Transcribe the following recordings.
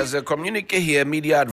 There's a communique here, media.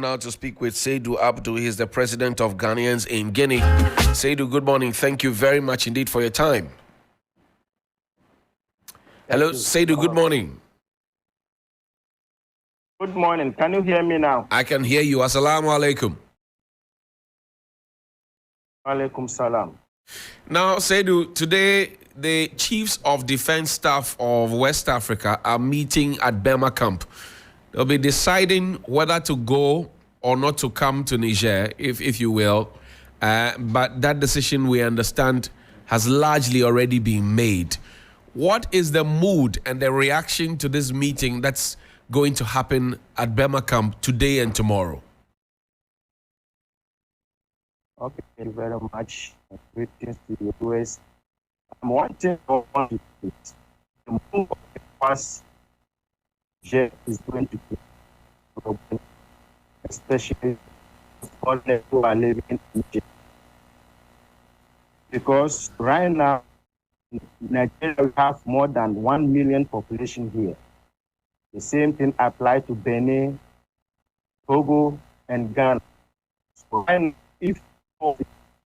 Now to speak with Seydou Abdou. He's the president of Ghanaians in Guinea. Seydou, good morning. Thank you very much indeed for your time. Hello, Seydou, good morning. Good morning. Can you hear me now? I can hear you. Assalamu alaikum. Alaikum salam. Now, Seydou, today the chiefs of defense staff of West Africa are meeting at Bema camp. They'll be deciding whether to go or not to come to Niger, if you will. But that decision, we understand, has largely already been made. What is the mood and the reaction to this meeting that's going to happen at Bema camp today and tomorrow? Okay, thank you very much. Greetings to the US. I'm wanting to the move of the past year is going to be a problem, especially for people who are living in Niger. Because right now, in Nigeria, we have more than 1 million population here. The same thing applies to Benin, Togo, and Ghana. So right now,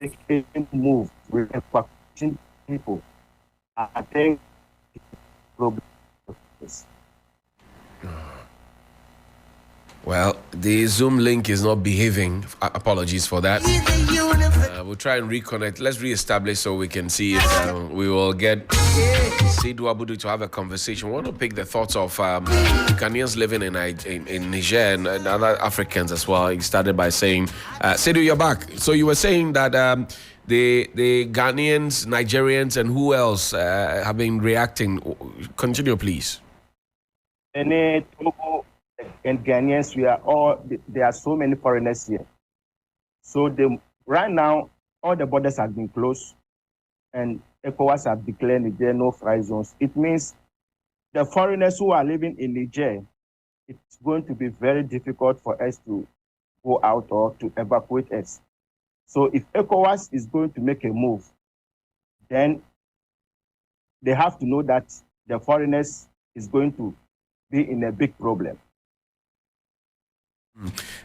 if they can move with evacuating people, I think problem. Well, the Zoom link is not behaving. Apologies for that. We'll try and reconnect. Let's reestablish so we can see if we will get Seydou Abdou to have a conversation. We want to pick the thoughts of Ghanaians living in Niger and other Africans as well. He started by saying, Seydou, you're back. So you were saying that the Ghanaians, Nigerians, and who else have been reacting. Continue, please. Togo and Ghanaians, there are so many foreigners here. So right now, all the borders have been closed and ECOWAS have declared Niger no-fly zones. It means the foreigners who are living in Niger, it's going to be very difficult for us to go out or to evacuate us. So if ECOWAS is going to make a move, then they have to know that the foreigners is going to be in a big problem.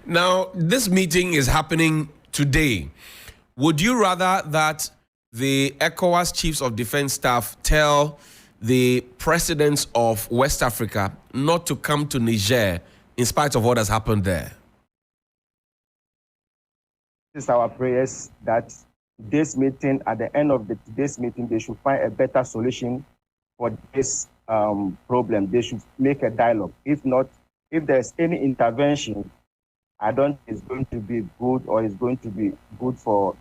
Now, this meeting is happening today. Would you rather that the ECOWAS chiefs of defense staff tell the presidents of West Africa not to come to Niger in spite of what has happened there? This is our prayers that this meeting, at the end of today's meeting, they should find a better solution for this problem. They should make a dialogue. If not, if there's any intervention, I don't think it's going to be good, or it's going to be good for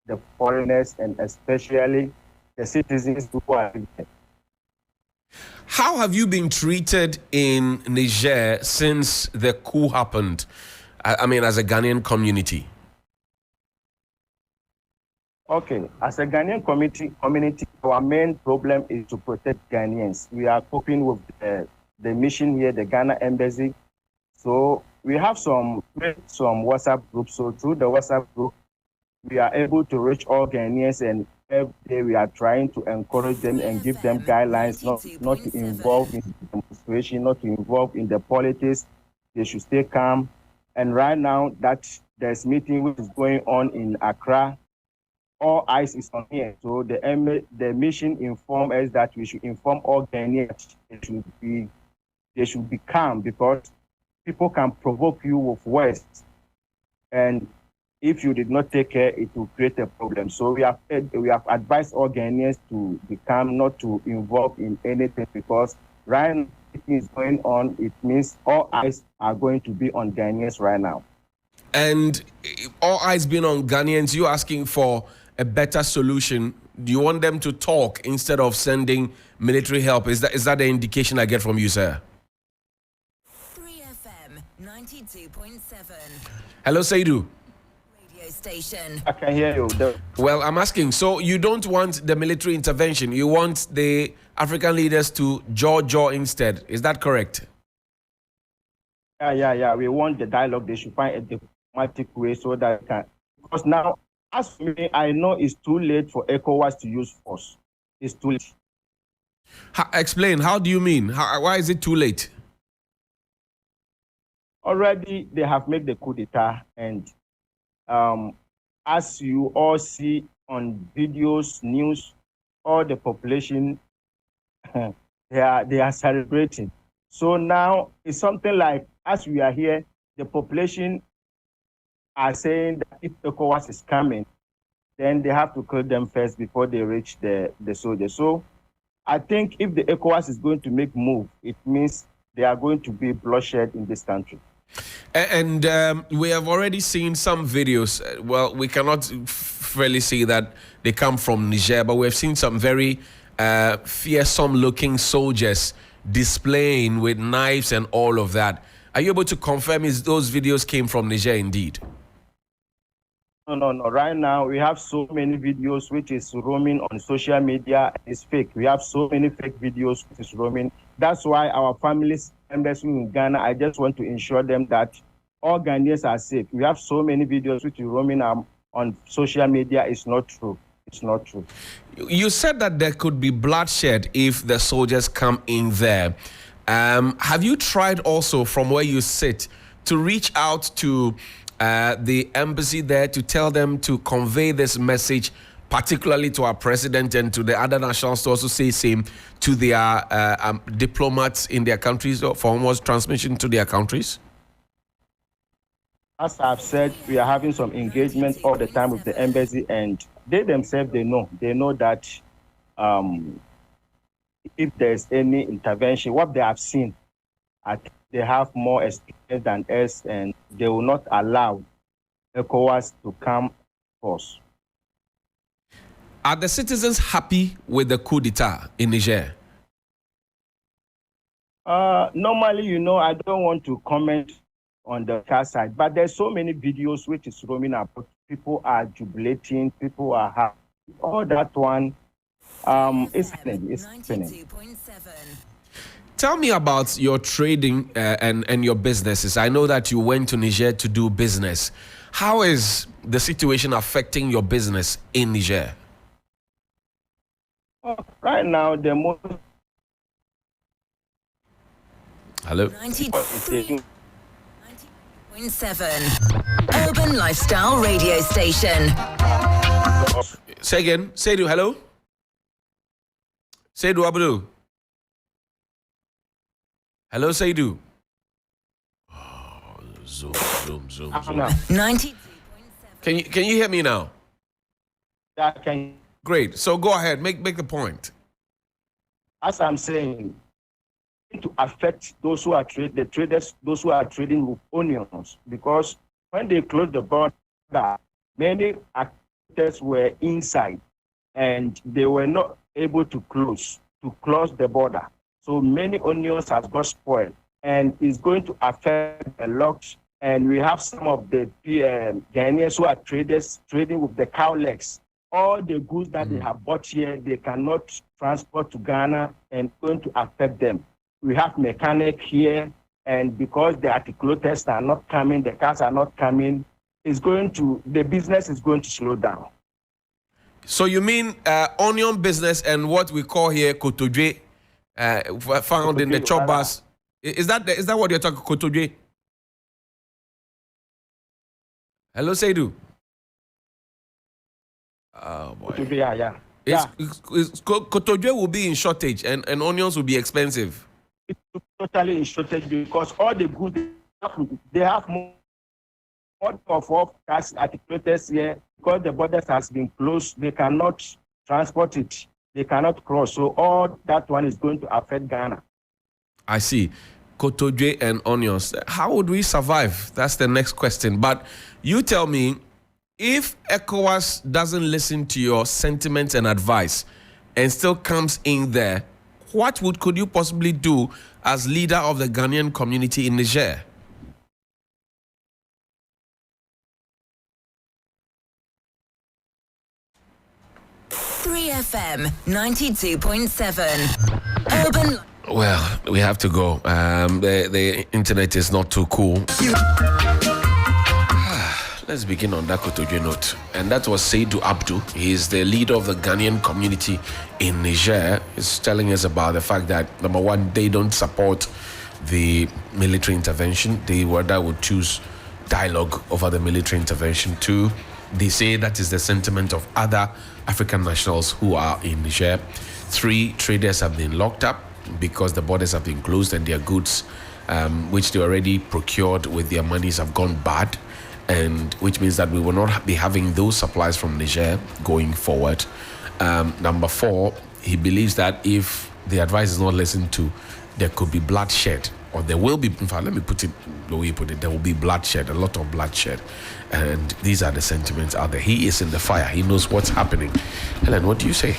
the foreigners and especially the citizens who are there. How have you been treated in Niger since the coup happened? I mean, as a Ghanaian community. Okay, as a Ghanaian community, our main problem is to protect Ghanaians. We are coping with the mission here, the Ghana Embassy. So we have some WhatsApp groups. So through the WhatsApp group, we are able to reach all Ghanaians, and every day we are trying to encourage them and give them guidelines not to involve in the demonstration, not to involve in the politics. They should stay calm And right now that there's meeting which is going on in Accra, all eyes is on here. So the mission informed us that we should inform all Ghanaians they should be calm, because people can provoke you with words, and if you did not take care, it will create a problem. So we have advised all Ghanaians to be calm, not to involve in anything, because right now everything is going on. It means all eyes are going to be on Ghanaians right now. And all eyes being on Ghanaians, you asking for a better solution. Do you want them to talk instead of sending military help? Is that the indication I get from you, sir? 3FM 92.7. Hello, Saidu. Radio station. I can hear you. Well, I'm asking, so you don't want the military intervention. You want the African leaders to jaw instead. Is that correct? Yeah. We want the dialogue. They should find a diplomatic way so that can. Because now, as for me, I know it's too late for ECOWAS to use force. It's too late. Explain. How do you mean? Why is it too late? Already, they have made the coup d'etat, and as you all see on videos, news, all the population, they are celebrating. So now it's something like, as we are here, the population are saying that if ECOWAS is coming, then they have to kill them first before they reach the soldiers. So I think if the ECOWAS is going to make move, it means there are going to be bloodshed in this country. And we have already seen some videos. Well, we cannot really see that they come from Niger, but we've seen some very fearsome-looking soldiers displaying with knives and all of that. Are you able to confirm those videos came from Niger indeed? No. Right now, we have so many videos which is roaming on social media. It's fake. We have so many fake videos which is roaming. That's why our families members in Ghana, I just want to ensure them that all Ghanaians are safe. We have so many videos which is roaming on social media. It's not true. It's not true. You said that there could be bloodshed if the soldiers come in there. Have you tried also from where you sit to reach out to the embassy there to tell them to convey this message, particularly to our president and to the other nationals, to also say same to their diplomats in their countries for almost transmission to their countries? As I've said, we are having some engagement all the time with the embassy, and they themselves, they know that if there's any intervention, what they have seen, they have more experience than us, and they will not allow ECOWAS to come first. Are the citizens happy with the coup d'etat in Niger? Normally, I don't want to comment on the car side, but there's so many videos which is roaming about. People are jubilating, people are happy. All that one, it's happening. Tell me about your trading and your businesses. I know that you went to Niger to do business. How is the situation affecting your business in Niger? Right now, the most... Hello? 93.7 Urban Lifestyle Radio Station. Say again. Seidu, hello? Seidu Abdul. Hello, Seidu. Oh, zoom. 92.7. Can you hear me now? Yeah, I can. Great. So go ahead. Make the point. As I'm saying, to affect those who are the traders, those who are trading with onions, because when they closed the border, many actors were inside and they were not able to close the border. So many onions have got spoiled, and it's going to affect a lot. And we have some of the Ghanaians who are traders trading with the cow legs. All the goods that they have bought here, they cannot transport to Ghana, and going to affect them. We have mechanic here, and because the articulators are not coming, the cars are not coming, the business is going to slow down. So you mean onion business and what we call here kotodwe, found in the chop bars? Is that what you're talking, kotodwe? Hello, Seidu. Oh boy. Yeah. Kotodwe will be in shortage and onions will be expensive. It's totally in shortage because all the goods they have more of cash articulators here because the borders has been closed. They cannot transport it. They cannot cross. So all that one is going to affect Ghana. I see. Kotodwe and onions. How would we survive? That's the next question. But you tell me, if ECOWAS doesn't listen to your sentiments and advice and still comes in there, what could you possibly do as leader of the Ghanaian community in Niger? FM 92.7 Urban. Well, we have to go. The internet is not too cool. Let's begin on that Kotodwe note. And that was Seydou Abdou. He is the leader of the Ghanaian community in Niger. He's telling us about the fact that, number one, they don't support the military intervention. They would choose dialogue over the military intervention. Two, they say that is the sentiment of other African nationals who are in Niger. Three, traders have been locked up because the borders have been closed and their goods, which they already procured with their monies, have gone bad, and which means that we will not be having those supplies from Niger going forward. Number four, he believes that if the advice is not listened to, there could be bloodshed, or there will be, in fact, let me put it the way you put it, there will be bloodshed, a lot of bloodshed. And these are the sentiments out there. He is in the fire. He knows what's happening. Helen, what do you say?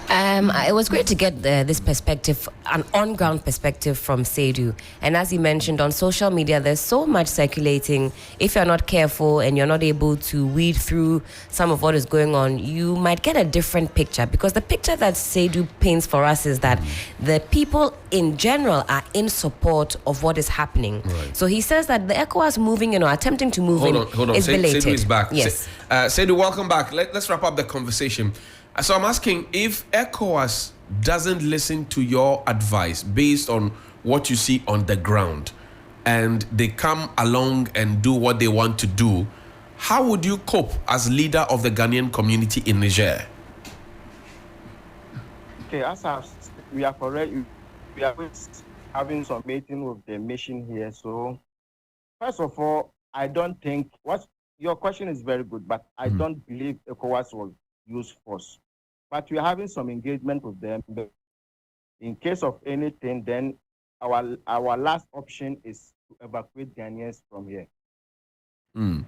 It was great to get this perspective, an on-ground perspective from Seydou. And as he mentioned, on social media, there's so much circulating. If you're not careful and you're not able to weed through some of what is going on, you might get a different picture. Because the picture that Seydou paints for us is that the people in general are in support of what is happening. Right. So he says that the ECOWAS moving in or attempting to move Hold on. is belated. Seydou is back. Yes. Seydou, welcome back. Let's wrap up the conversation. So I'm asking, if ECOWAS doesn't listen to your advice based on what you see on the ground, and they come along and do what they want to do, how would you cope as leader of the Ghanaian community in Niger? Okay, we are correct. We are having some meeting with the mission here. So, first of all, I don't think your question is very good, but I don't believe ECOWAS will use force. But we are having some engagement with them. In case of anything, then our last option is to evacuate Ghanaians from here. And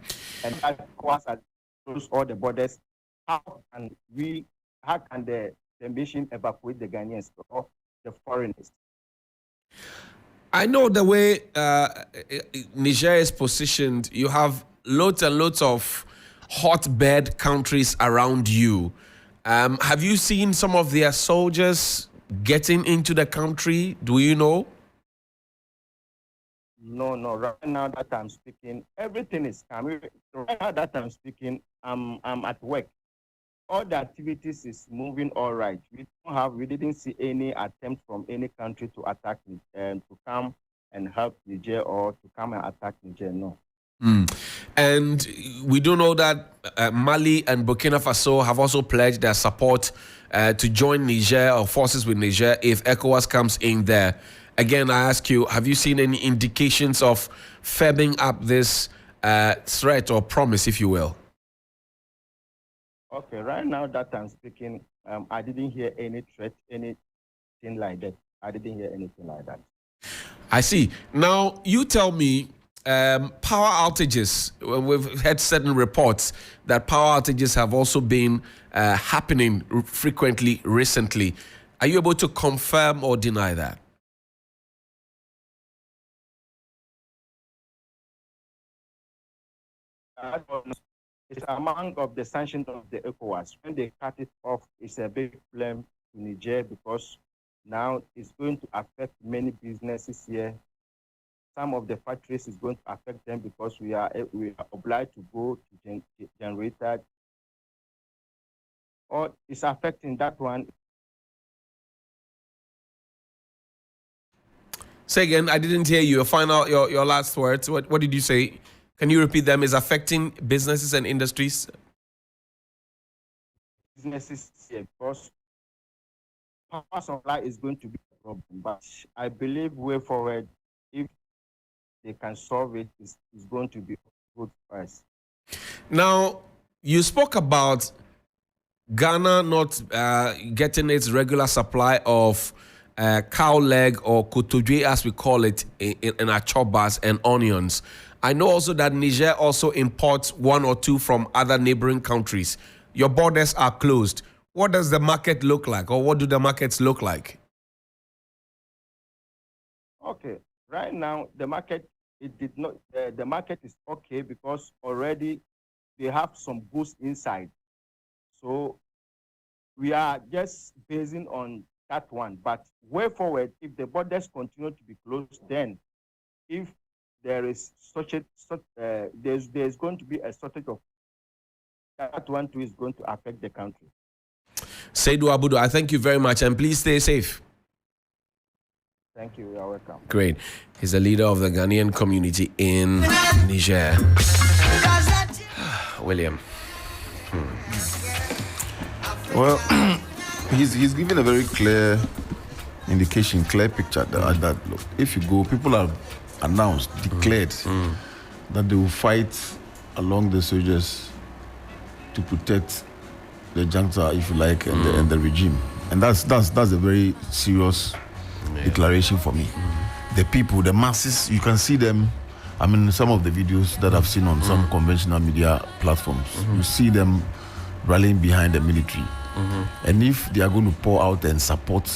that ECOWAS has closed all the borders. How can the mission evacuate the Ghanaians or the foreigners? I know the way Niger is positioned. You have loads and loads of hotbed countries around you. Have you seen some of their soldiers getting into the country? Do you know? No. Right now that I'm speaking, everything is coming. Right now that I'm speaking, I'm at work. All the activities is moving all right. We didn't see any attempt from any country to attack and to come and help Niger or to come and attack Niger. No. And we do know that Mali and Burkina Faso have also pledged their support to join Niger or forces with Niger if ECOWAS comes in there. Again, I ask you, have you seen any indications of firming up this threat or promise, if you will? Okay, right now that I'm speaking, I didn't hear any threat, anything like that. I didn't hear anything like that. I see. Now, you tell me, power outages, we've had certain reports that power outages have also been happening frequently recently. Are you able to confirm or deny that? It's among of the sanctions of the ECOWAS. When they cut it off, it's a big problem to Niger because now it's going to affect many businesses here. Some of the factories is going to affect them because we are obliged to go to generator. Or it's affecting that one. Say again, I didn't hear you. Your last words. What did you say? Can you repeat them? Is affecting businesses and industries? Businesses here, because power supply is going to be a problem. But I believe way forward, if they can solve it, is going to be good for us. Now, you spoke about Ghana not getting its regular supply of cow leg or kotodwe, as we call it, in our choppers and onions. I know also that Niger also imports one or two from other neighboring countries. Your borders are closed. What does the market look like, or what do the markets look like? Okay, right now the market, it did not. The market is okay because already they have some goods inside. So we are just basing on that one. But way forward, if the borders continue to be closed, then if there is there's going to be a shortage of that one too is going to affect the country. Seydou Abudu, I thank you very much, and please stay safe. Thank you. You're welcome. Great. He's the leader of the Ghanaian community in Niger. William. Well, he's given a very clear indication, clear picture that look, if you go, people have announced, declared that they will fight along the soldiers to protect the junta, if you like, and the regime, and that's a very serious declaration for me. The people, the masses, you can see them. I mean, some of the videos that I've seen on some conventional media platforms, you see them rallying behind the military. And if they are going to pour out and support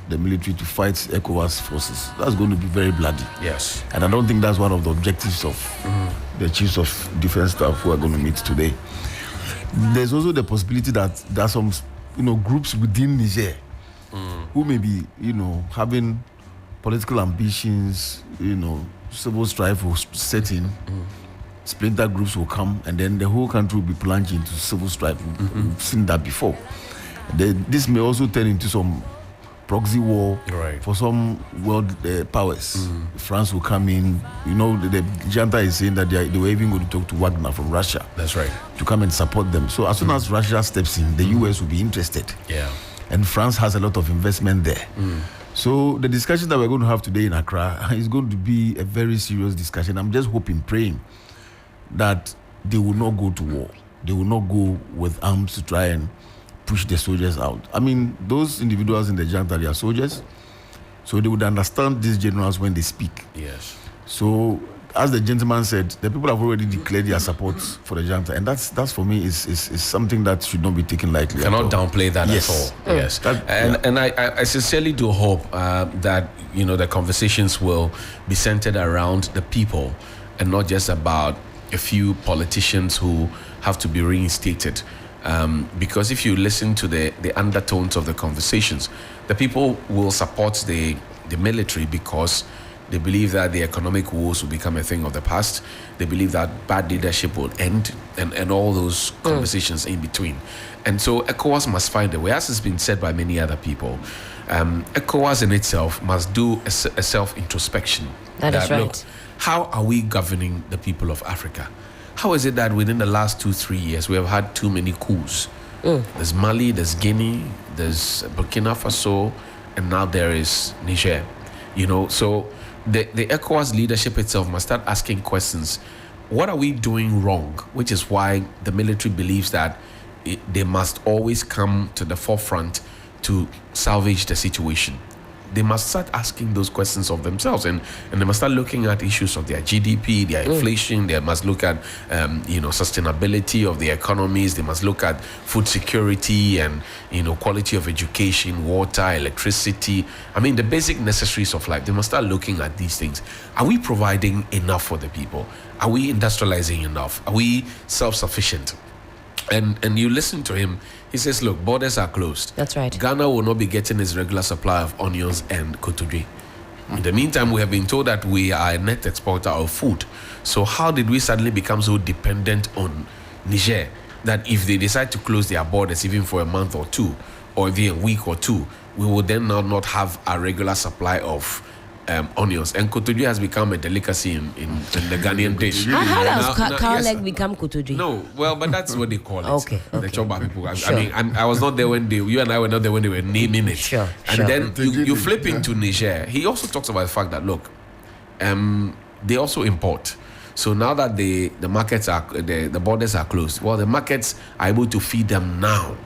the military to fight ECOWAS forces, that's going to be very bloody. Yes. And I don't think that's one of the objectives of the chiefs of defense staff who are going to meet today. There's also the possibility that there are some, groups within Niger who may be, having political ambitions, civil strife will set in, splinter groups will come, and then the whole country will be plunged into civil strife. We've seen that before. This may also turn into some proxy war for some world powers. France will come in. The junta is saying that they were even going to talk to Wagner from Russia. That's right. To come and support them. So as soon as Russia steps in, the US will be interested. Yeah. And France has a lot of investment there. So the discussion that we're going to have today in Accra is going to be a very serious discussion. I'm just hoping, praying that they will not go to war. They will not go with arms to try and push the soldiers out. I mean, those individuals in the junta, they are soldiers, so they would understand these generals when they speak. Yes. So, as the gentleman said, the people have already declared their support for the junta, and that's for me is something that should not be taken lightly. Cannot downplay that yes. at all. Yes. And I sincerely do hope that the conversations will be centered around the people and not just about a few politicians who have to be reinstated. Because if you listen to the undertones of the conversations, the people will support the military because they believe that the economic woes will become a thing of the past. They believe that bad leadership will end, and all those conversations in between. And so ECOWAS must find a way, as has been said by many other people. ECOWAS in itself must do a self-introspection. That is right. Look, how are we governing the people of Africa? How is it that within the last 2-3 years we have had too many coups? There's Mali, there's Guinea, there's Burkina Faso, and now there is Niger. So the ECOWAS leadership itself must start asking questions. What are we doing wrong? Which is why the military believes that they must always come to the forefront to salvage the situation. They must start asking those questions of themselves, and they must start looking at issues of their GDP, their inflation. They must look at sustainability of the economies. They must look at food security and quality of education, water, electricity. I mean, the basic necessaries of life. They must start looking at these things. Are we providing enough for the people? Are we industrializing enough? Are we self-sufficient? And you listen to him, he says, look, borders are closed. That's right. Ghana will not be getting its regular supply of onions and kotodwe. In the meantime, we have been told that we are a net exporter of food. So how did we suddenly become so dependent on Niger that if they decide to close their borders even for a month or two, or even a week or two, we will then not have a regular supply of onions, and kotoji has become a delicacy in the Ghanaian dish. How does cow yes, leg become kotoji? No, well, but that's what they call it. Okay. The Choba people. Sure. I mean, I was not there when you and I were not there when they were naming it. Sure. And then you flip into Niger. He also talks about the fact that look, they also import. So now that the markets are the borders are closed, well, the markets are able to feed them now.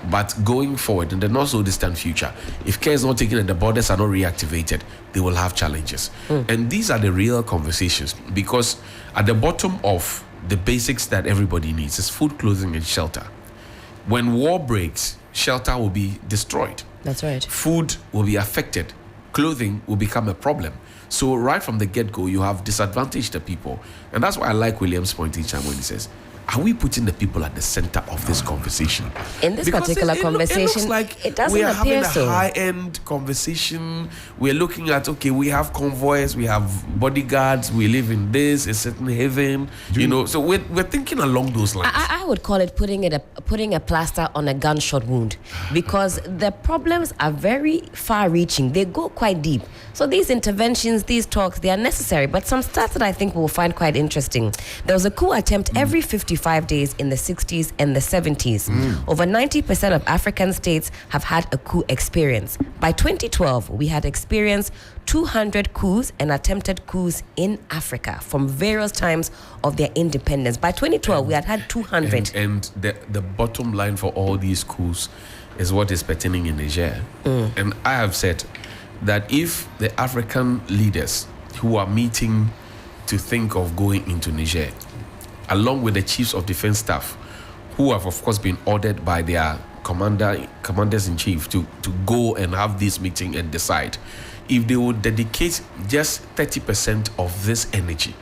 But going forward in the not so distant future, if care is not taken and the borders are not reactivated, they will have challenges. And these are the real conversations, because at the bottom of the basics that everybody needs is food, clothing, and shelter. When war breaks, shelter will be destroyed. That's right. Food will be affected. Clothing will become a problem. So right from the get-go, you have disadvantaged the people. And that's why I like William's point each time when he says, are we putting the people at the center of this conversation? In this particular conversation, it looks like it doesn't we are appear having a high-end conversation. We're looking at, okay, we have convoys, we have bodyguards, we live in this, a certain heaven, so we're thinking along those lines. I would call it putting a plaster on a gunshot wound, because the problems are very far-reaching. They go quite deep. So these interventions, these talks, they are necessary. But some stats that I think we'll find quite interesting. There was a coup attempt every 55 days in the 60s and the 70s. Over 90% of African states have had a coup experience. By 2012, we had experienced 200 coups and attempted coups in Africa from various times of their independence. By 2012, we had 200. And the bottom line for all these coups is what is pertaining in Niger. And I have said that if the African leaders who are meeting to think of going into Niger, along with the chiefs of defense staff, who have of course been ordered by their commanders-in-chief to go and have this meeting and decide, if they would dedicate just 30% of this energy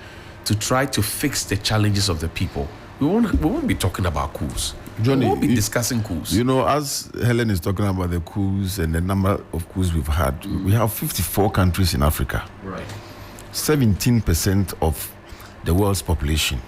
to try to fix the challenges of the people, we won't be talking about coups. Johnny, we won't be discussing coups. As Helen is talking about the coups and the number of coups we've had, we have 54 countries in Africa. Right. 17% of the world's population.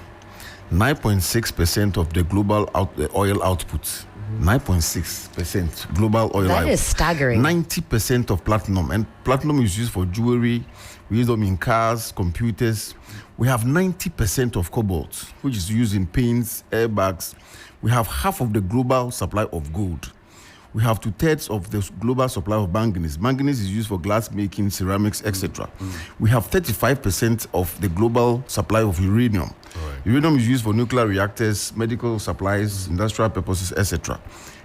9.6% of the global oil output. 9.6% global oil output. That is staggering. 90% of platinum. And platinum is used for jewelry. We use them in cars, computers. We have 90% of cobalt, which is used in paints, airbags. We have half of the global supply of gold. We have 2/3 of the global supply of manganese. Manganese is used for glass making, ceramics, etc. We have 35% of the global supply of uranium. Right. Uranium is used for nuclear reactors, medical supplies, industrial purposes, etc.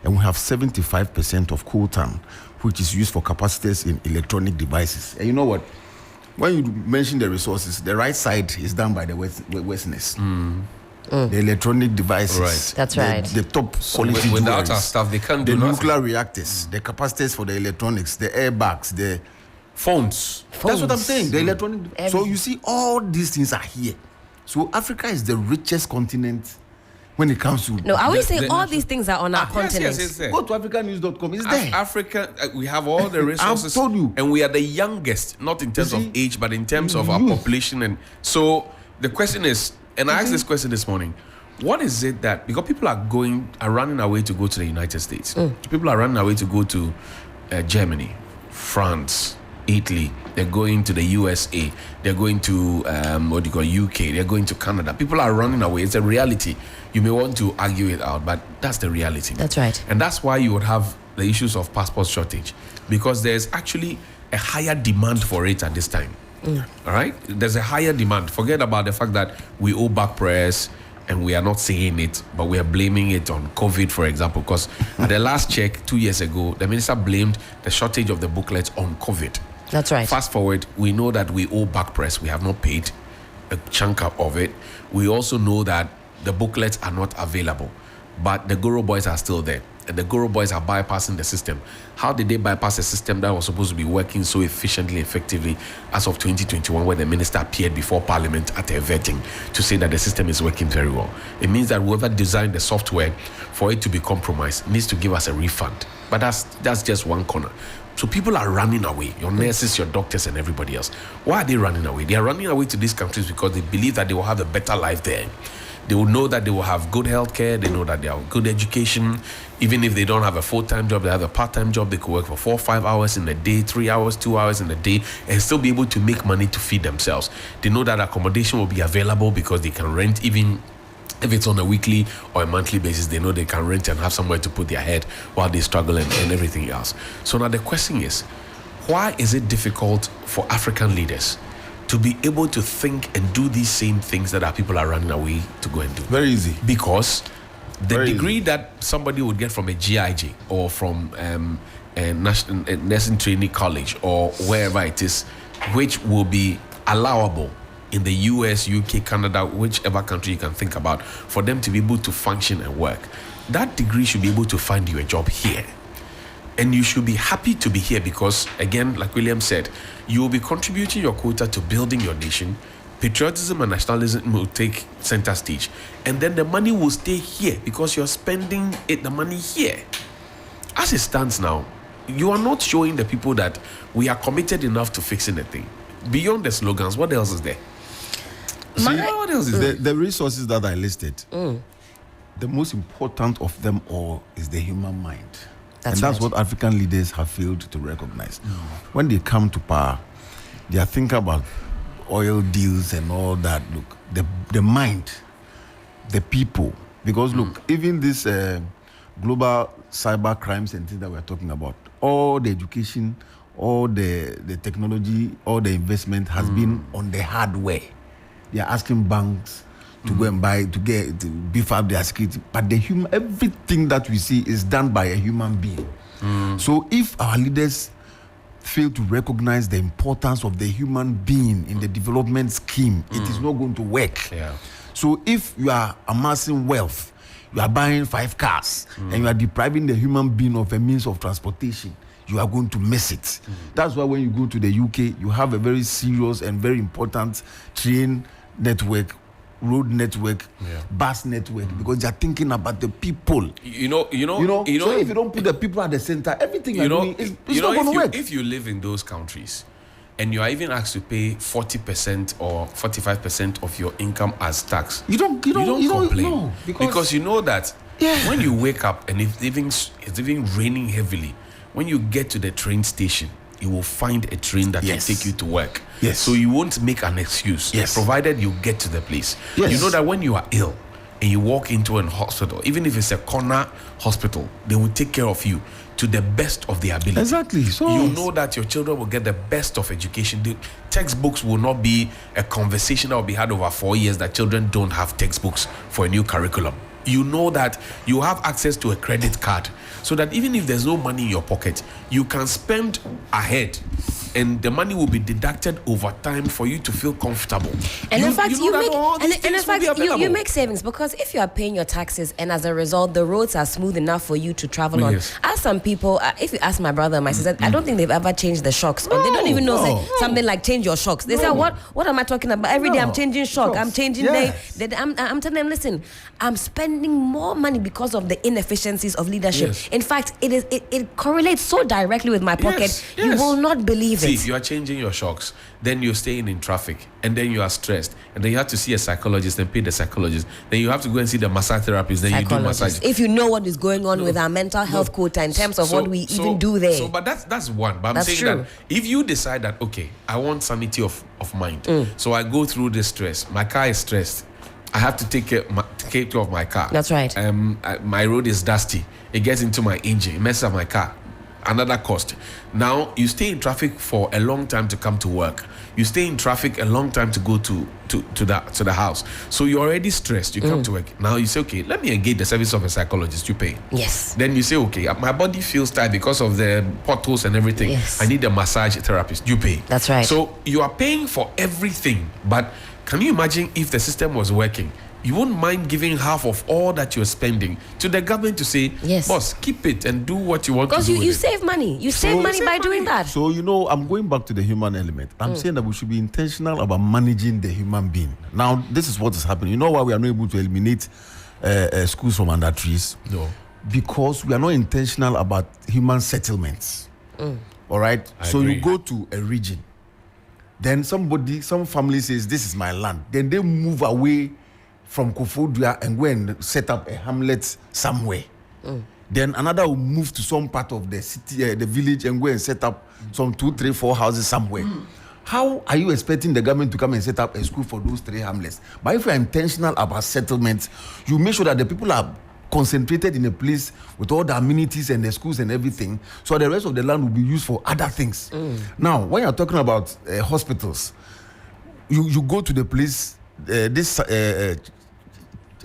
And we have 75% of coltan, which is used for capacitors in electronic devices. And you know what? When you mention the resources, the right side is done by the Westerners. The electronic devices. Right. That's right. The top quality without jewelries, our stuff, they can't do the nothing. nuclear reactors, the capacitors for the electronics, the airbags, the Phones. That's what I'm saying. The electronic. So Everything. you see, all these things are here. So Africa is the richest continent when it comes to. No, I always say the- all these things are on our Yes, continent. yes, yes. Go to africanews.com. It's there. Africa, we have all the resources. told you. And we are the youngest, not in terms You of see, age, but in terms of our youth. population. And so the question is, and I asked this question this morning, what is it that, because people are running away to go to the United States. People are running away to go to Germany, France, Italy. They're going to the USA. They're going to UK. They're going to Canada. People are running away. It's a reality. You may want to argue it out, but that's the reality. That's right. And that's why you would have the issues of passport shortage, because there's actually a higher demand for it at this time. All right? There's a higher demand. Forget about the fact that we owe back prayers and we are not saying it, but we are blaming it on COVID, for example, because at the last check 2 years ago, the minister blamed the shortage of the booklets on COVID. That's right. Fast forward, we know that we owe back press. We have not paid a chunk of it. We also know that the booklets are not available, but the Guru boys are still there. And the Guru boys are bypassing the system. How did they bypass a system that was supposed to be working so efficiently, effectively as of 2021, where the minister appeared before Parliament at a vetting to say that the system is working very well? It means that whoever designed the software for it to be compromised needs to give us a refund. But that's just one corner. So people are running away, your nurses, your doctors, and everybody else. Why are they running away? They are running away to these countries because they believe that they will have a better life there. They will know that they will have good health care. They know that they have good education. Even if they don't have a full-time job, they have a part-time job. They could work for 4 or 5 hours in a day, 3 hours, 2 hours in a day, and still be able to make money to feed themselves. They know that accommodation will be available because they can rent, even if it's on a weekly or a monthly basis. They know they can rent and have somewhere to put their head while they struggle and everything else. So now the question is, why is it difficult for African leaders to be able to think and do these same things that our people are running away to go and do? Very easy. Because the Very degree easy. that somebody would get from a GIJ or from a nursing training college or wherever it is, which will be allowable in the US, UK, Canada, whichever country you can think about, for them to be able to function and work, that degree should be able to find you a job here. And you should be happy to be here because, again, like William said, you will be contributing your quota to building your nation. Patriotism and nationalism will take center stage. And then the money will stay here because you're spending the money here. As it stands now, you are not showing the people that we are committed enough to fixing the thing. Beyond the slogans, what else is there? What else is there? The resources that I listed, the most important of them all is the human mind. That's what African leaders have failed to recognize. When they come to power, they are thinking about oil deals and all that. Look, the mind, the people. Because look, even this global cyber crimes and things that we're talking about, all the education, all the technology, all the investment has been on the hardware. They are asking banks to go and buy, to beef up their security. But everything that we see is done by a human being. So if our leaders fail to recognize the importance of the human being in the development scheme, it is not going to work. Yeah. So if you are amassing wealth, you are buying 5 cars, and you are depriving the human being of a means of transportation, you are going to miss it. That's why when you go to the UK, you have a very serious and very important train network, road network, bus network, because they are thinking about the people. So if you don't put the people at the center, everything you're doing is not going to work. If you live in those countries and you are even asked to pay 40% or 45% of your income as tax, you don't complain. No, because you know that when you wake up and it's even raining heavily, when you get to the train station, you will find a train that will take you to work. Yes. So you won't make an excuse, provided you get to the place. Yes. You know that when you are ill and you walk into an hospital, even if it's a corner hospital, they will take care of you to the best of their ability. Exactly. So you know that your children will get the best of education. The textbooks will not be a conversation that will be had over 4 years that children don't have textbooks for a new curriculum. You know that you have access to a credit card so that even if there's no money in your pocket, you can spend ahead and the money will be deducted over time for you to feel comfortable. And in fact, you make savings because if you are paying your taxes and as a result, the roads are smooth enough for you to travel on. As some people, if you ask my brother and my sister, I don't think they've ever changed the shocks. Or they don't even know something like change your shocks. They say, what am I talking about? Every day I'm changing shock. I'm changing I'm telling them, listen, I'm spending more money because of the inefficiencies of leadership. Yes. In fact, it correlates so directly with my pocket. Yes. You will not believe See, it. you are changing your shocks, then you're staying in traffic, and then you are stressed, and then you have to see a psychologist and pay the psychologist. Then you have to go and see the massage therapist, then you do massage. If you know what is going on with our mental health quota in terms of what we even do there. So, but that's one. But I'm saying true. that if you decide that, okay, I want sanity of mind, so I go through this stress. My car is stressed. I have to take care of my car. That's right. My road is dusty. It gets into my engine. It messes up my car. Another cost. Now you stay in traffic for a long time to come to work. You stay in traffic a long time to go to the house. So you're already stressed. You come to work. Now you say, okay, let me engage the service of a psychologist. You pay. Yes. Then you say, okay, my body feels tired because of the potholes and everything. Yes. I need a massage therapist. You pay. That's right. So you are paying for everything. But can you imagine if the system was working? You wouldn't mind giving half of all that you're spending to the government to say, boss, keep it and do what you want to do. Because you save money. You save money by doing that. So, I'm going back to the human element. I'm saying that we should be intentional about managing the human being. Now, this is what is happening. You know why we are not able to eliminate schools from under trees? No. Because we are not intentional about human settlements. All right? So agree. you go to a region. Then some family says, this is my land. Then they move away from Kofodua and go and set up a hamlet somewhere. Then another will move to some part of the city, the village, and go and set up some 2, 3, 4 houses somewhere. How are you expecting the government to come and set up a school for those 3 hamlets? But if you're intentional about settlement, you make sure that the people are concentrated in a place with all the amenities and the schools and everything, so the rest of the land will be used for other things. Now, when you're talking about hospitals, you go to the place, this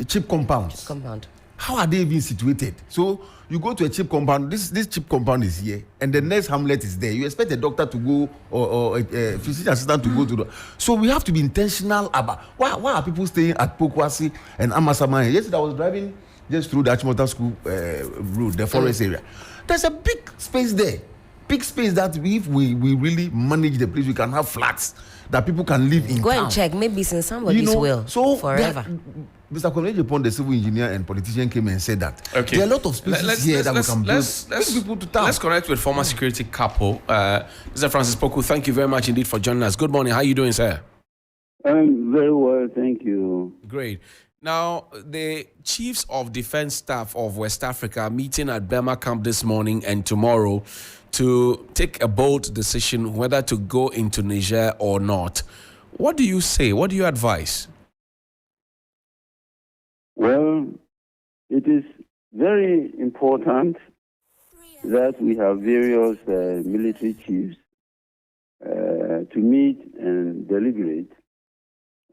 cheap compounds. Compound. How are they even situated? So you go to a cheap compound. This cheap compound is here, and the next hamlet is there. You expect a doctor to go or a physician assistant to go to the. So we have to be intentional about why are people staying at Pokwasi and Amasama? Yesterday I was driving just through the Achimota School road, the forest area. There's a big space there. Big space that if we really manage the place, we can have flats that people can live in. Go town. and check. Maybe it's in somebody's will. So forever. Mr. Koneji Upon, the civil engineer and politician, came and said that Okay. there are a lot of spaces here that we can build. Bring people to town. Let's connect with former security capo, Mr. Francis Poku. Thank you very much indeed for joining us. Good morning. How are you doing, sir? I'm very well, thank you. Great. Now, the chiefs of defense staff of West Africa are meeting at Burma camp this morning and tomorrow to take a bold decision whether to go into Niger or not. What do you say? What do you advise? Well, it is very important that we have various military chiefs to meet and deliberate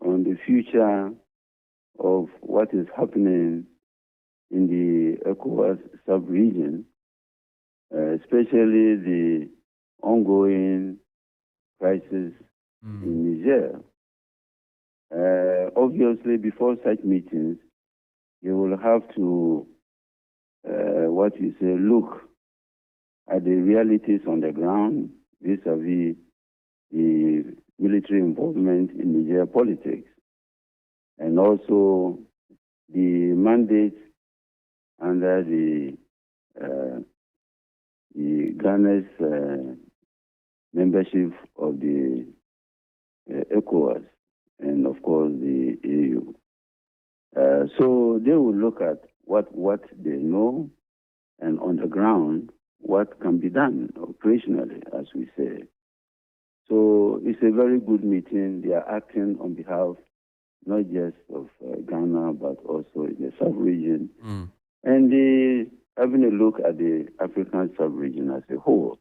on the future of what is happening in the ECOWAS sub-region, especially the ongoing crisis in Niger. Obviously, before such meetings, you will have to, look at the realities on the ground vis-a-vis the military involvement in Niger politics, and also the mandate under the Ghana's membership of the ECOWAS, and of course the EU. So they will look at what they know, and on the ground, what can be done operationally, as we say. So it's a very good meeting. They are acting on behalf not just of Ghana, but also in the sub-region. And they having a look at the African sub-region as a whole.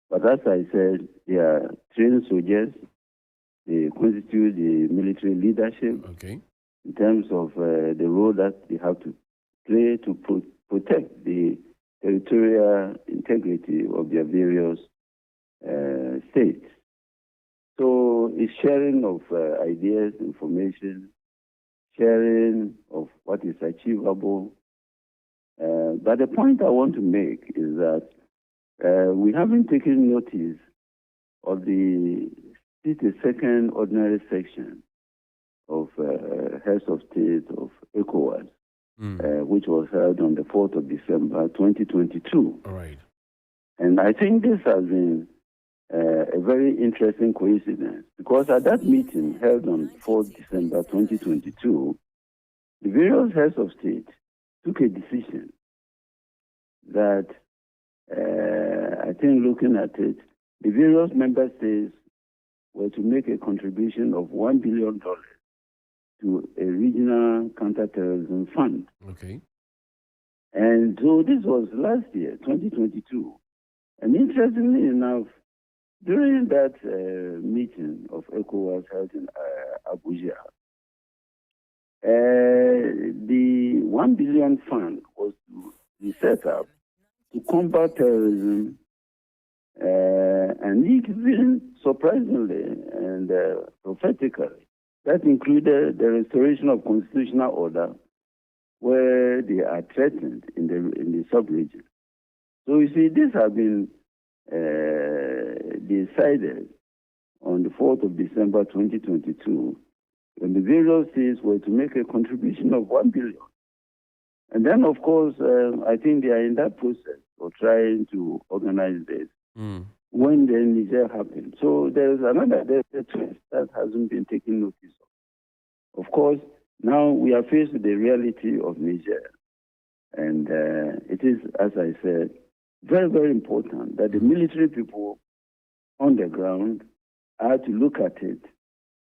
But as I said, they are trained soldiers. They constitute the military leadership. Okay. In terms of the role that they have to play to protect the territorial integrity of their various states. So it's sharing of ideas, information, sharing of what is achievable. But the point I want to make is that we haven't taken notice of the 52nd ordinary section of Heads of State of ECOWAS, which was held on the 4th of December, 2022. All right. And I think this has been a very interesting coincidence, because at that meeting held on 4th December, 2022, the various Heads of State took a decision that, I think looking at it, the various member states were to make a contribution of $1 billion to a regional counterterrorism fund. Okay. And so this was last year, 2022. And interestingly enough, during that meeting of ECOWAS held in Abuja, the 1 billion fund was to be set up to combat terrorism, and even surprisingly and prophetically, that included the restoration of constitutional order where they are threatened in the sub-region. So you see, this has been decided on the 4th of December 2022, when the various states were to make a contribution of 1 billion. And then, of course, I think they are in that process of trying to organize this when the Niger happened. So there's a twist that hasn't been taken notice of. Of course, Now we are faced with the reality of Niger. And it is, as I said, very, very important that the military people on the ground are to look at it.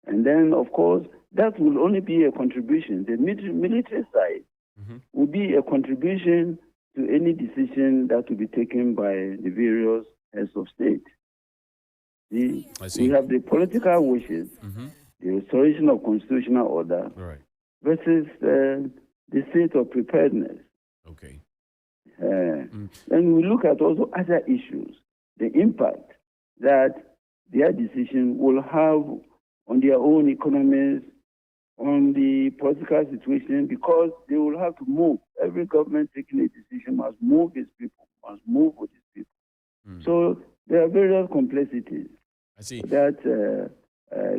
And then, of course, that will only be a contribution. The military side will be a contribution to any decision that will be taken by the various heads of state. We have the political wishes, the restoration of constitutional order, versus the state of preparedness. Okay. And we look at also other issues, the impact that their decision will have on their own economies, on the political situation, because they will have to move. Every government taking a decision must move its people, must move with its people. So there are various complexities that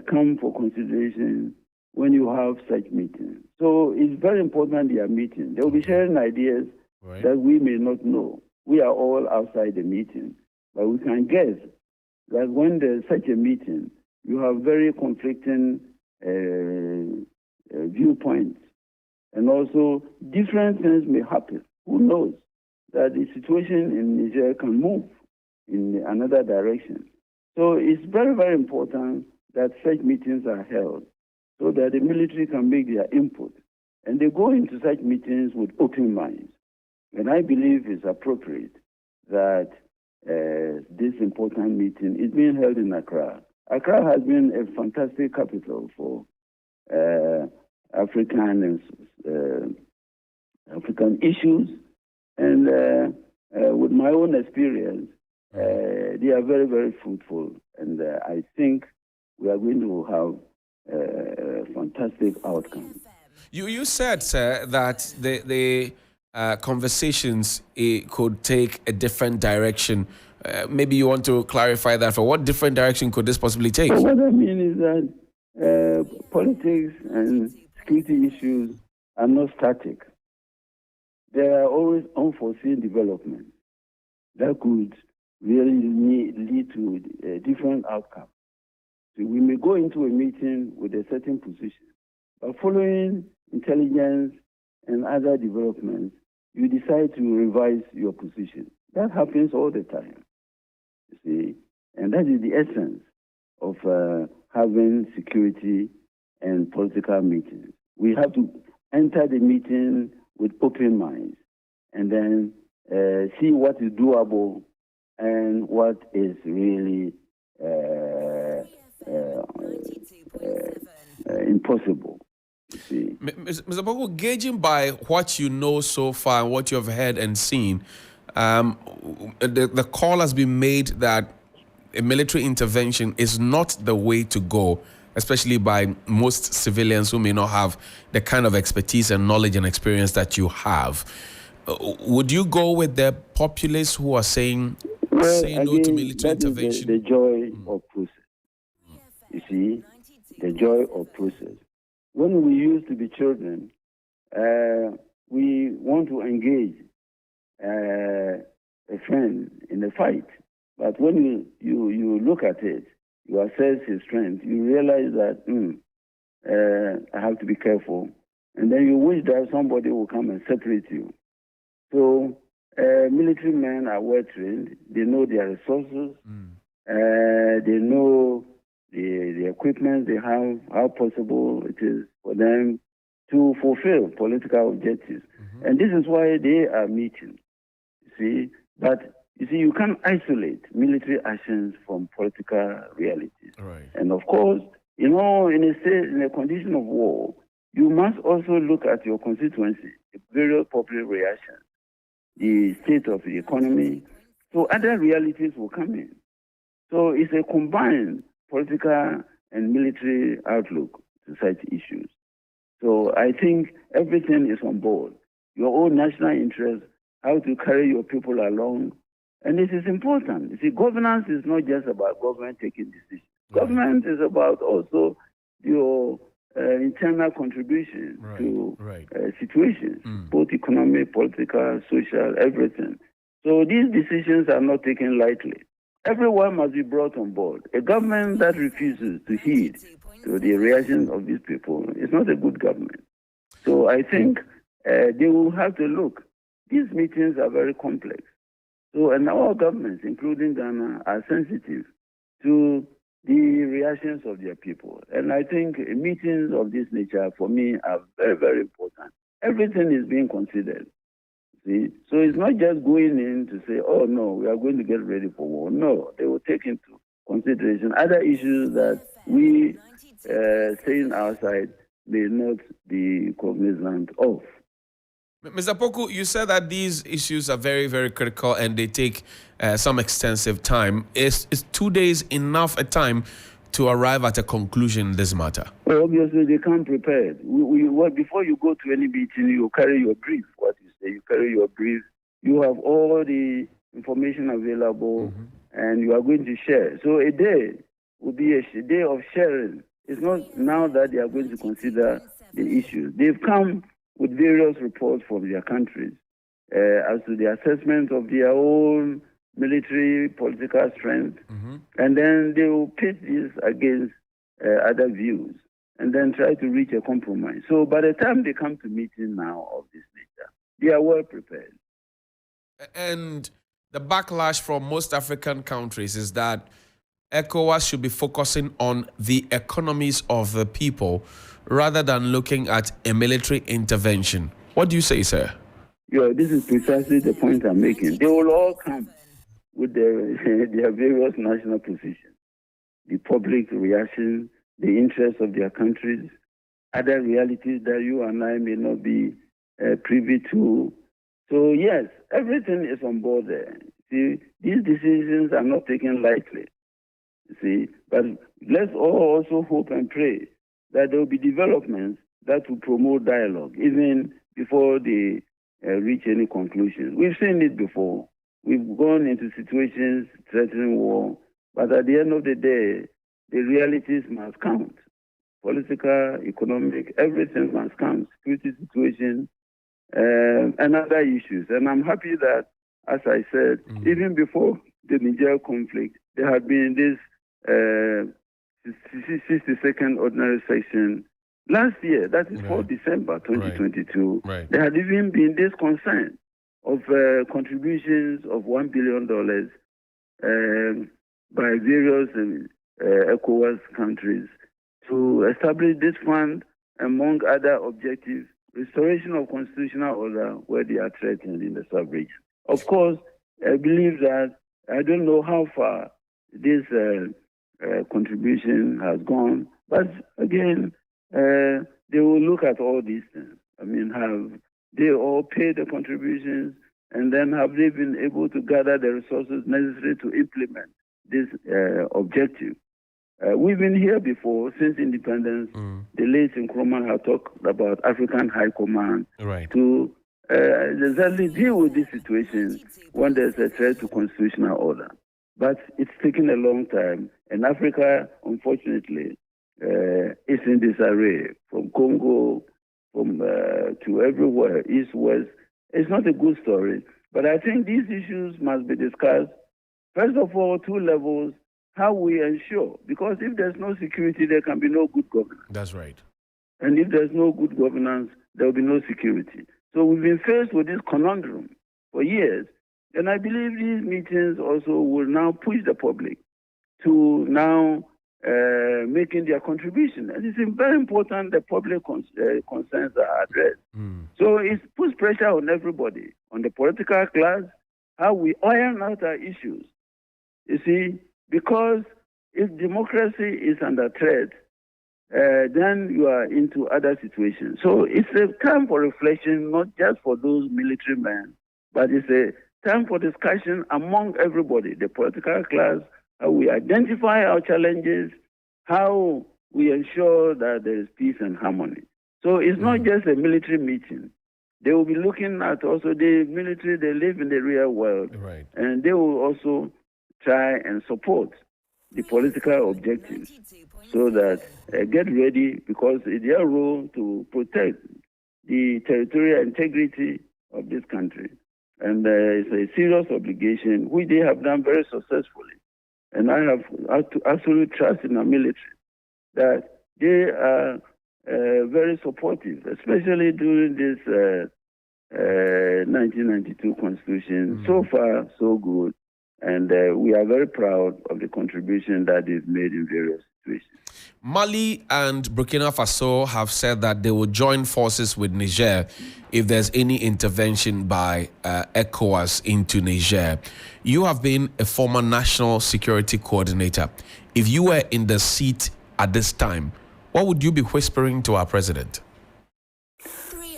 come for consideration when you have such meetings. So it's very important they are meeting. They will be sharing ideas that we may not know. We are all outside the meeting, but we can guess that when there's such a meeting, you have very conflicting viewpoints, and also different things may happen. Who knows that the situation in Niger can move in another direction? So it's very, very important that such meetings are held so that the military can make their input. And they go into such meetings with open minds. And I believe it's appropriate that this important meeting is being held in Accra. Accra has been a fantastic capital for African issues. And with my own experience, they are very, very fruitful. And I think we are going to have a fantastic outcome. You said, sir, that the conversations could take a different direction. Maybe you want to clarify that. For what different direction could this possibly take? So what I mean is that politics and security issues are not static. There are always unforeseen developments that could really lead to a different outcome. So we may go into a meeting with a certain position, but following intelligence and other developments, you decide to revise your position. That happens all the time, you see, and that is the essence of having security and political meetings. We have to enter the meeting with open minds and then see what is doable and what is really impossible. You see. Mr. Boko, gauging by what you know so far and what you have heard and seen, the call has been made that a military intervention is not the way to go, especially by most civilians who may not have the kind of expertise and knowledge and experience that you have. Would you go with the populace who are saying say no to military intervention? The joy of process. You see, the joy of process. When we used to be children, we want to engage a friend in a fight. But when you look at it, you assess his strength, you realize that I have to be careful. And then you wish that somebody will come and separate you. So military men are well trained. They know their resources. They know the equipment they have, how possible it is for them to fulfill political objectives. And this is why they are meeting, you see. But, you see, you can't isolate military actions from political realities. Right. And, of course, you know, in a condition of war, you must also look at your constituency, the various popular reactions, the state of the economy. So other realities will come in. So it's a combined political and military outlook to such issues. So I think everything is on board. Your own national interest, how to carry your people along. And this is important. You see, governance is not just about government taking decisions. Right. Government is about also your internal contribution to situations, both economic, political, social, everything. So these decisions are not taken lightly. Everyone must be brought on board. A government that refuses to heed to the reactions of these people is not a good government. So I think they will have to look. These meetings are very complex. So, and all governments, including Ghana, are sensitive to the reactions of their people. And I think meetings of this nature, for me, are very, very important. Everything is being considered. See? So it's not just going in to say, oh, no, we are going to get ready for war. No, they will take into consideration other issues that we, saying our side, may not be cognizant of. Mr. Poku, you said that these issues are very, very critical and they take some extensive time. Is 2 days enough a time to arrive at a conclusion in this matter? Well, obviously, they come prepared. Before you go to any meeting, you carry your brief. What you say, you carry your brief. You have all the information available, and you are going to share. So a day will be a day of sharing. It's not now that they are going to consider the issues. They've come with various reports from their countries as to the assessment of their own military, political strength, and then they will pit this against other views and then try to reach a compromise. So by the time they come to meeting now of this nature, they are well prepared. And the backlash from most African countries is that ECOWAS should be focusing on the economies of the people rather than looking at a military intervention. What do you say, sir? Yeah, this is precisely the point I'm making. They will all come with their various national positions, the public reaction, the interests of their countries, other realities that you and I may not be privy to. So yes, everything is on board there. See, these decisions are not taken lightly. See, but let's all also hope and pray that there will be developments that will promote dialogue, even before they reach any conclusion. We've seen it before. We've gone into situations threatening war, but at the end of the day, the realities must count. Political, economic, everything must count. Security situation, and other issues. And I'm happy that, as I said, even before the Niger conflict, there had been this 62nd ordinary session last year, that is for December 2022. Right. There had even been this concern of contributions of $1 billion by various ECOWAS countries to establish this fund, among other objectives, restoration of constitutional order where they are threatened in the sub-region. Of course, I believe that, I don't know how far this contribution has gone, but again, they will look at all these things. I mean, have they all paid the contributions, and then have they been able to gather the resources necessary to implement this objective? We've been here before, since independence. The late Nkrumah had talked about African High Command to exactly deal with this situation when there's a threat to constitutional order. But it's taken a long time, and Africa, unfortunately, is in disarray, from Congo, to everywhere, east, west. It's not a good story, but I think these issues must be discussed. First of all, two levels, how we ensure, because if there's no security, there can be no good governance. That's right. And if there's no good governance, there will be no security. So we've been faced with this conundrum for years. And I believe these meetings also will now push the public to now making their contribution. And it's very important the public concerns are addressed. So it puts pressure on everybody, on the political class, how we iron out our issues. You see, because if democracy is under threat, then you are into other situations. So it's a time for reflection, not just for those military men, but it's a time for discussion among everybody, the political class, how we identify our challenges, how we ensure that there is peace and harmony. So it's not just a military meeting. They will be looking at also the military, they live in the real world, and they will also try and support the political objectives so that get ready, because it's their role to protect the territorial integrity of this country. And it's a serious obligation, which they have done very successfully. And I have absolute trust in our military that they are very supportive, especially during this 1992 Constitution. So far, so good. And we are very proud of the contribution that they've made in various situations. Mali and Burkina Faso have said that they will join forces with Niger if there's any intervention by ECOWAS into Niger. You have been a former national security coordinator. If you were in the seat at this time, what would you be whispering to our president?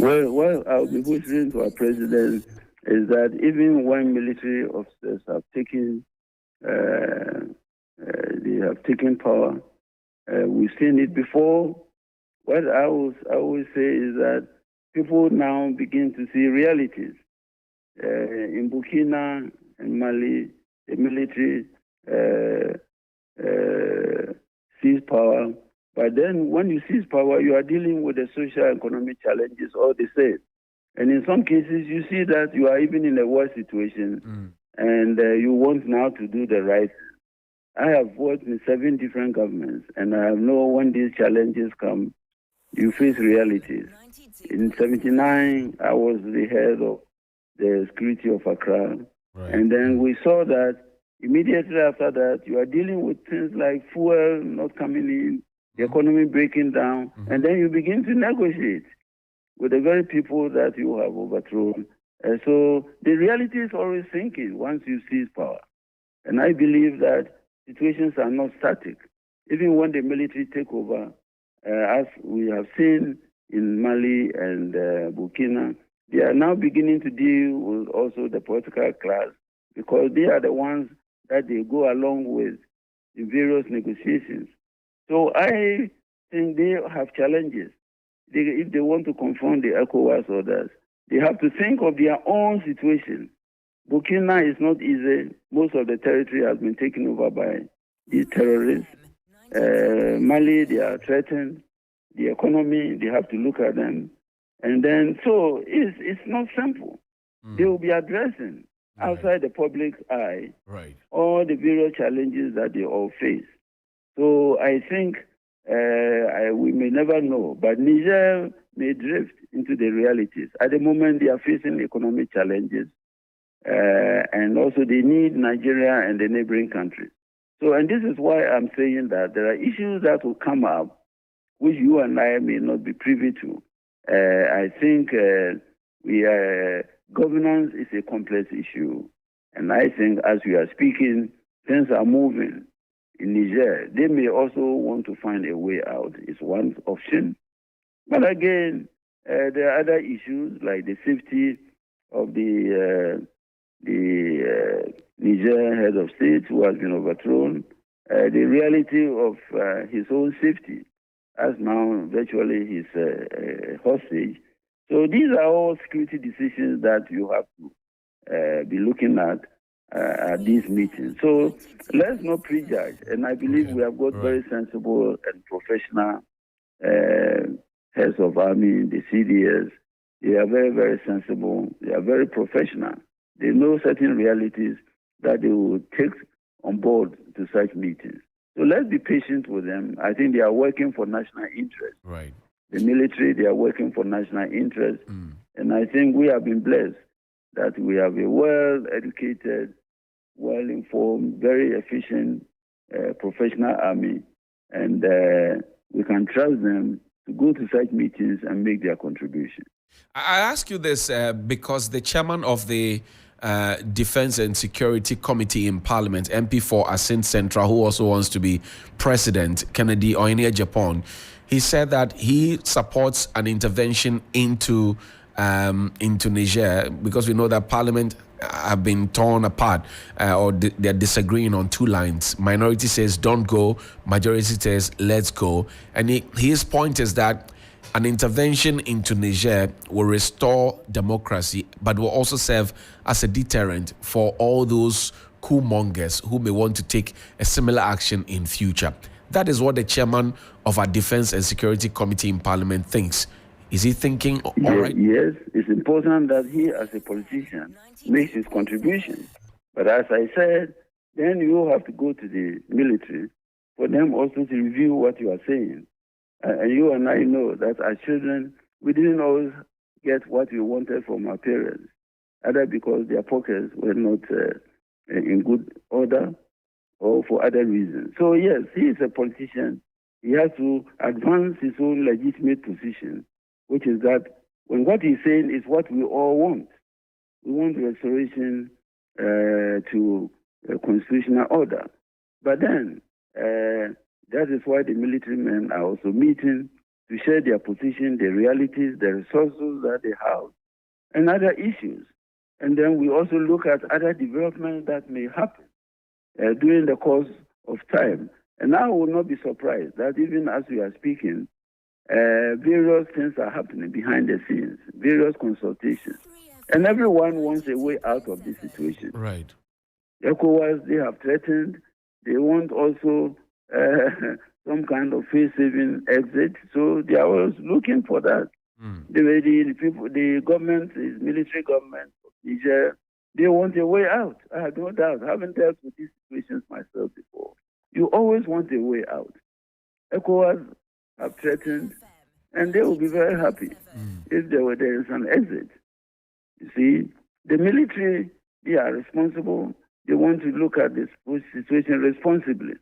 Well, what I'll be whispering to our president is that even when military officers have taken power, we've seen it before. What I always say is that people now begin to see realities. In Burkina and Mali, the military seized power. But then when you seize power, you are dealing with the social and economic challenges all the same. And in some cases, you see that you are even in a worse situation and you want now to do the right thing. I have worked in 7 different governments, and I know when these challenges come, you face realities. In 1979, I was the head of the security of Accra. Right. And then we saw that immediately after that, you are dealing with things like fuel not coming in, the economy breaking down, and then you begin to negotiate with the very people that you have overthrown. And so the reality is always sinking once you seize power. And I believe that situations are not static. Even when the military take over, as we have seen in Mali and Burkina, they are now beginning to deal with also the political class because they are the ones that they go along with in various negotiations. So I think they have challenges. If they want to confront the ECOWAS others, they have to think of their own situation. Burkina is not easy. Most of the territory has been taken over by these terrorists. Mali, they are threatened. The economy, they have to look at them. And then, so it's not simple. They will be addressing outside the public eye all the various challenges that they all face. So I think we may never know, but Niger may drift into the realities. At the moment, they are facing economic challenges, and also they need Nigeria and the neighboring countries. So, and this is why I'm saying that there are issues that will come up which you and I may not be privy to. I think governance is a complex issue, and I think as we are speaking, things are moving. In Niger, they may also want to find a way out. It's one option. But again, there are other issues like the safety of the Niger head of state who has been overthrown, the reality of his own safety, as now virtually he's a hostage. So these are all security decisions that you have to be looking at these meetings. So let's not prejudge. And I believe we have got very sensible and professional heads of army, the CDS. They are very, very sensible. They are very professional. They know certain realities that they will take on board to such meetings. So let's be patient with them. I think they are working for national interest. Right. The military, they are working for national interest. And I think we have been blessed that we have a well-educated, well-informed, very efficient, professional army, and we can trust them to go to such meetings and make their contribution. I ask you this because the chairman of the Defense and Security Committee in Parliament, MP for Asin Central, who also wants to be president, Kennedy Oyeneya Japan, he said that he supports an intervention into Niger because we know that Parliament have been torn apart or they're disagreeing on 2 lines. Minority says don't go, majority says let's go. And his point is that an intervention into Niger will restore democracy, but will also serve as a deterrent for all those coup mongers who may want to take a similar action in future. That is what the chairman of our Defense and Security Committee in Parliament thinks. Is he thinking all right? Yes, it's important that he, as a politician, makes his contribution. But as I said, then you have to go to the military for them also to review what you are saying. And you and I know that as children, we didn't always get what we wanted from our parents, either because their pockets were not in good order or for other reasons. So yes, he is a politician. He has to advance his own legitimate position, which is that when what he's saying is what we all want. We want restoration to constitutional order. But then, that is why the military men are also meeting to share their position, the realities, the resources that they have, and other issues. And then we also look at other developments that may happen during the course of time. And I will not be surprised that even as we are speaking, various things are happening behind the scenes, various consultations. And everyone wants a way out of this situation. Right. ECOWAS, they have threatened. They want also some kind of face-saving exit. So they are always looking for that. The government, is military government of Niger, they want a way out. I have no doubt. I haven't dealt with these situations myself before. You always want a way out. ECOWAS have threatened, and they will be very happy if there is an exit. You see, the military, they are responsible. They want to look at this situation responsibly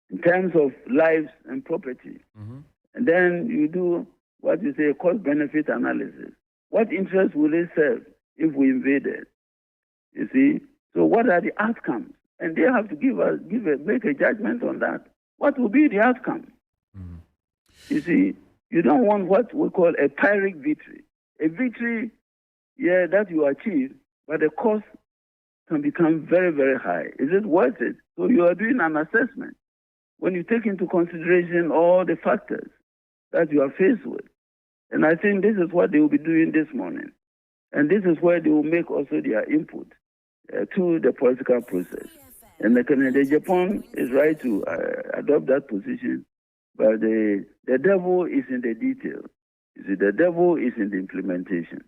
in terms of lives and property. And then you do what you say, cost-benefit analysis. What interest will it serve if we invaded? You see? So what are the outcomes? And they have to make a judgment on that. What will be the outcome? You see, you don't want what we call a Pyrrhic victory. A victory, that you achieve, but the cost can become very, very high. Is it worth it? So you are doing an assessment. When you take into consideration all the factors that you are faced with. And I think this is what they will be doing this morning. And this is where they will make also their input to the political process. And the Japan is right to adopt that position, but the devil is in the detail. You see, the devil is in the implementation.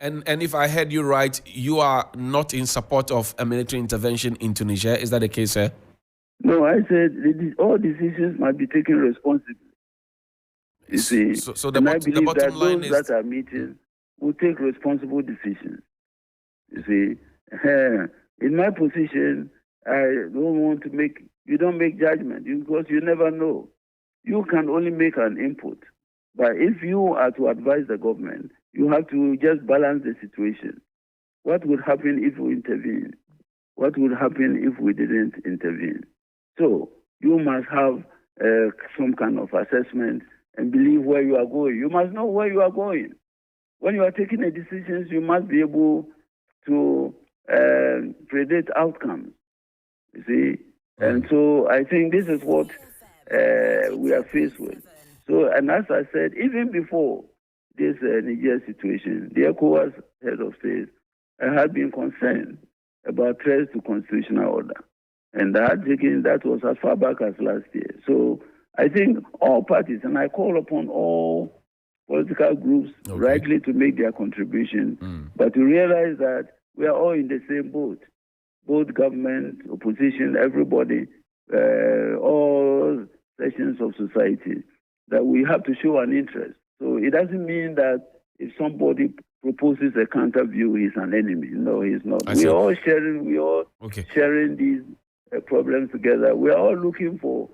And if I heard you right, you are not in support of a military intervention in Tunisia. Is that the case, sir? No, I said all decisions must be taken responsibly. You see, so the, I believe bottom that line those is that are meeting will take responsible decisions. You see, in my position, I don't want to you don't make judgment because you never know. You can only make an input. But if you are to advise the government, you have to just balance the situation. What would happen if we intervene? What would happen if we didn't intervene? So you must have some kind of assessment and believe where you are going. You must know where you are going. When you are taking a decision, you must be able to predict outcomes. You see? And so I think this is what we are faced with. So, and as I said, even before this Niger situation, the ECOWAS head of state had been concerned about threats to constitutional order. And that was as far back as last year. So I think all parties, and I call upon all political groups rightly to make their contribution, but to realize that we are all in the same boat. Both government, opposition, everybody, all sections of society, that we have to show an interest. So it doesn't mean that if somebody proposes a counter view, he's an enemy. No, he's not. We're all sharing these problems together. We're all looking for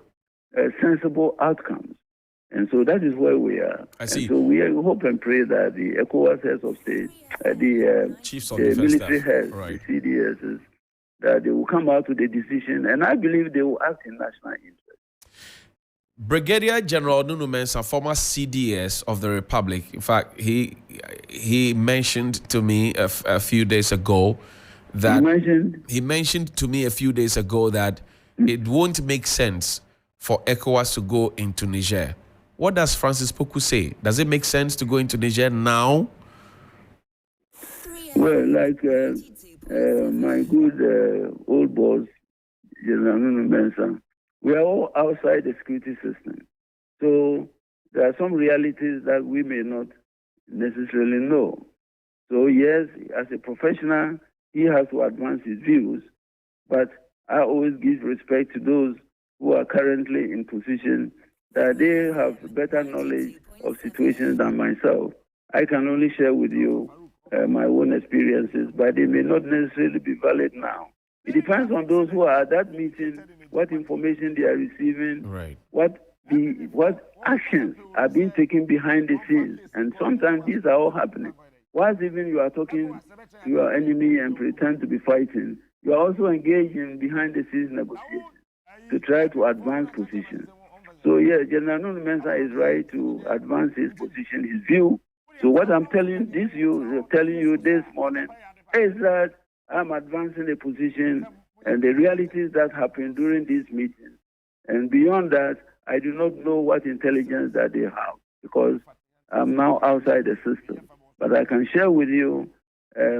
sensible outcomes. And so that is where we are. I see. And so we hope and pray that the ECOWAS heads of state, the chiefs of the military staff. heads, Right. the CDSs, that they will come out with a decision. And I believe they will act in national interest. Brigadier General Nunu Mensah, former CDS of the Republic, in fact, he mentioned to me a few days ago that he mentioned to me a few days ago that it won't make sense for ECOWAS to go into Niger. What does Francis Poku say? Does it make sense to go into Niger now? Well, like my good old boss, General Nunu Mensah, we are all outside the security system. So there are some realities that we may not necessarily know. So yes, as a professional, he has to advance his views, but I always give respect to those who are currently in position that they have better knowledge of situations than myself. I can only share with you my own experiences, but they may not necessarily be valid now. It depends on those who are at that meeting, what information they are receiving, Right. what actions are being taken behind the scenes. And sometimes these are all happening. Whilst even you are talking to your enemy and pretend to be fighting, you are also engaged in behind the scenes negotiations to try to advance positions. So yeah, General Nunu Mensah is right to advance his position, his view. So what I'm telling you this morning is that I'm advancing a position and the realities that happen during these meetings. And beyond that, I do not know what intelligence that they have because I'm now outside the system. But I can share with you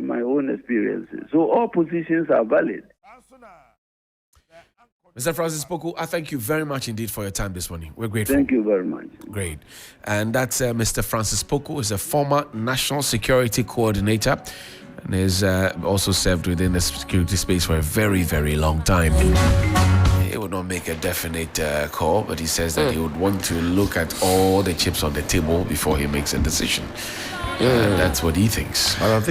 my own experiences. So all positions are valid. Mr. Francis Poku, I thank you very much indeed for your time this morning. We're grateful. Thank you very much. Great. And that's Mr. Francis Poku, is a former National Security Coordinator and has also served within the security space for a very, very long time. He would not make a definite call, but he says that he would want to look at all the chips on the table before he makes a decision. That's what he thinks. And I think